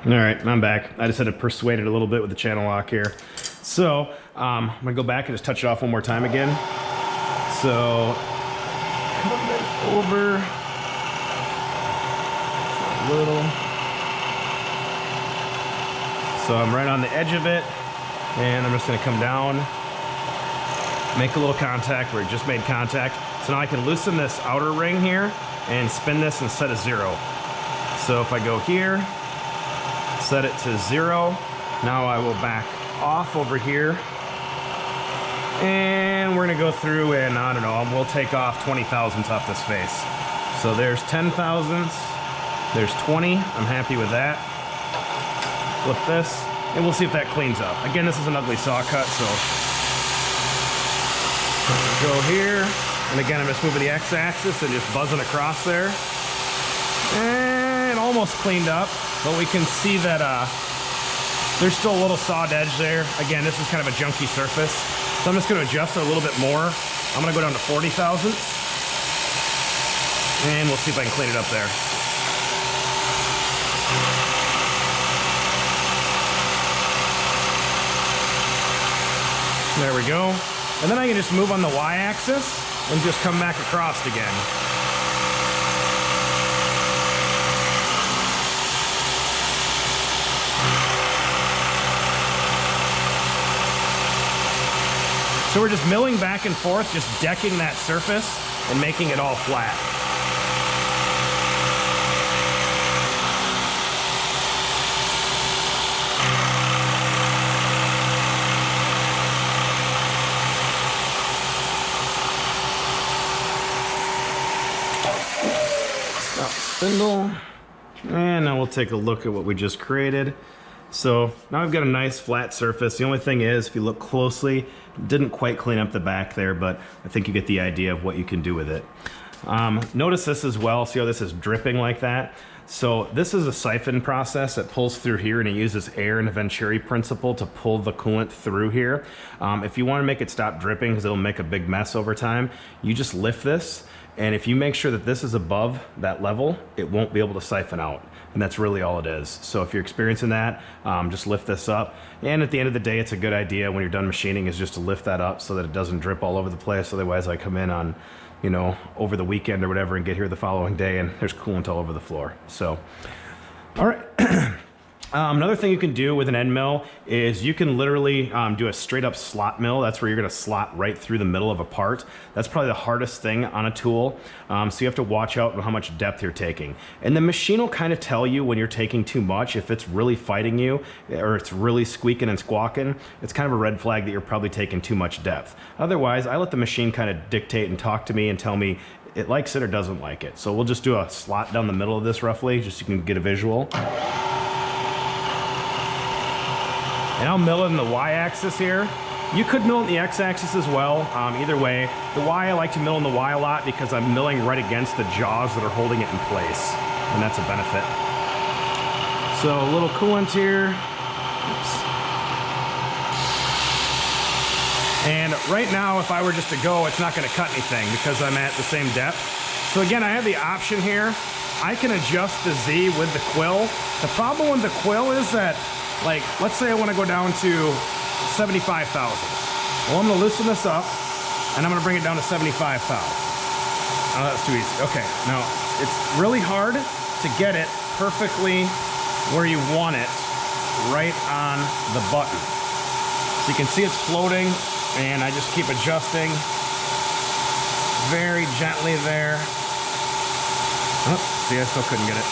All right, I'm back. I just had to persuade it a little bit with the channel lock here. So I'm gonna go back and just touch it off one more time again. So come it over a little. So I'm right on the edge of it, and I'm just gonna come down, make a little contact where it just made contact. So now I can loosen this outer ring here and spin this and set a 0. So if I go here, set it to 0. Now I will back off over here. And we're gonna go through and I don't know, we'll take off 20 thousandths off this face. So there's 10 thousandths, there's 20, I'm happy with that. Flip this, and we'll see if that cleans up. Again, this is an ugly saw cut, so go here. And again, I'm just moving the X-axis and just buzzing across there. And almost cleaned up. But we can see that there's still a little sawed edge there. Again, this is kind of a junky surface. So I'm just gonna adjust it a little bit more. I'm gonna go down to 40 thousandths. And we'll see if I can clean it up there. There we go. And then I can just move on the Y-axis and just come back across again. So we're just milling back and forth, just decking that surface and making it all flat. Stop spindle. And now we'll take a look at what we just created. So now I've got a nice flat surface. The only thing is, if you look closely, didn't quite clean up the back there, but I think you get the idea of what you can do with it. Notice this as well. See how this is dripping like that? So this is a siphon process that pulls through here, and it uses air and the Venturi principle to pull the coolant through here. If you want to make it stop dripping, because it'll make a big mess over time, you just lift this, and if you make sure that this is above that level, it won't be able to siphon out. And that's really all it is. So if you're experiencing that, just lift this up. And at the end of the day, it's a good idea when you're done machining is just to lift that up so that it doesn't drip all over the place. Otherwise I come in on, you know, over the weekend or whatever and get here the following day and there's coolant all over the floor. So, all right. Another thing you can do with an end mill is you can literally do a straight up slot mill. That's where you're gonna slot right through the middle of a part. That's probably the hardest thing on a tool. So you have to watch out how much depth you're taking. And the machine will kind of tell you when you're taking too much. If it's really fighting you or it's really squeaking and squawking, it's kind of a red flag that you're probably taking too much depth. Otherwise, I let the machine kind of dictate and talk to me and tell me it likes it or doesn't like it. So we'll just do a slot down the middle of this roughly, just so you can get a visual. And I'll mill it in the Y-axis here. You could mill it in the X-axis as well. Either way, the Y, I like to mill in the Y a lot because I'm milling right against the jaws that are holding it in place. And that's a benefit. So a little coolant here. Oops. And right now, if I were just to go, it's not gonna cut anything because I'm at the same depth. So again, I have the option here. I can adjust the Z with the quill. The problem with the quill is that, like, let's say I want to go down to 75 thousandths. Well, I'm going to loosen this up, and I'm going to bring it down to 75 thousandths. Oh, that's too easy. Okay, now, it's really hard to get it perfectly where you want it, right on the button. So you can see it's floating, and I just keep adjusting very gently there. Oh, see, I still couldn't get it.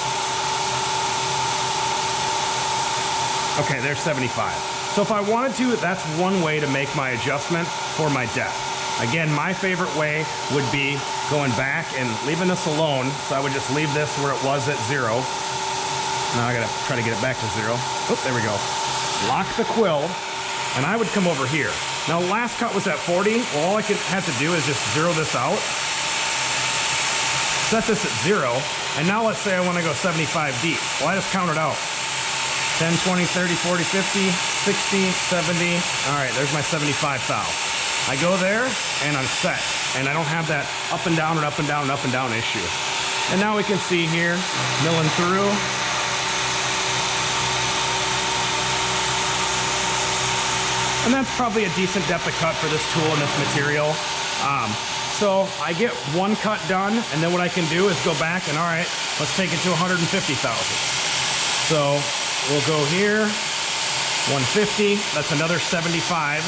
Okay, there's 75. So if I wanted to, that's one way to make my adjustment for my depth. Again, my favorite way would be going back and leaving this alone. So I would just leave this where it was at 0. Now I gotta try to get it back to 0. Oh, there we go. Lock the quill, and I would come over here. Now, the last cut was at 40. Well, all I could have to do is just zero this out. Set this at 0, and now let's say I want to go 75 deep. Well, I just counted out. 10, 20, 30, 40, 50, 60, 70. All right, there's my 75 thou. I go there and I'm set. And I don't have that up and down and up and down and up and down issue. And now we can see here, milling through. And that's probably a decent depth of cut for this tool and this material. So I get one cut done, and then what I can do is go back and, all right, let's take it to 150 thousandths. So we'll go here, 150, that's another 75,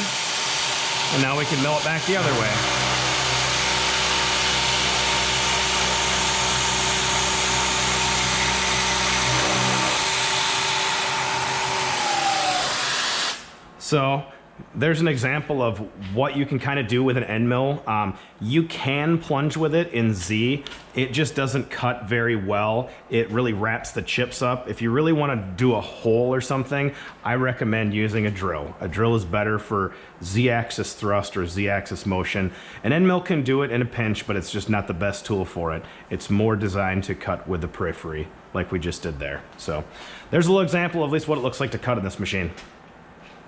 and now we can mill it back the other way. So there's an example of what you can kind of do with an end mill. You can plunge with it in Z. It just doesn't cut very well. It really wraps the chips up. If you really want to do a hole or something, I recommend using a drill. A drill is better for Z-axis thrust or Z-axis motion. An end mill can do it in a pinch, but it's just not the best tool for it. It's more designed to cut with the periphery, like we just did there. So there's a little example of at least what it looks like to cut in this machine.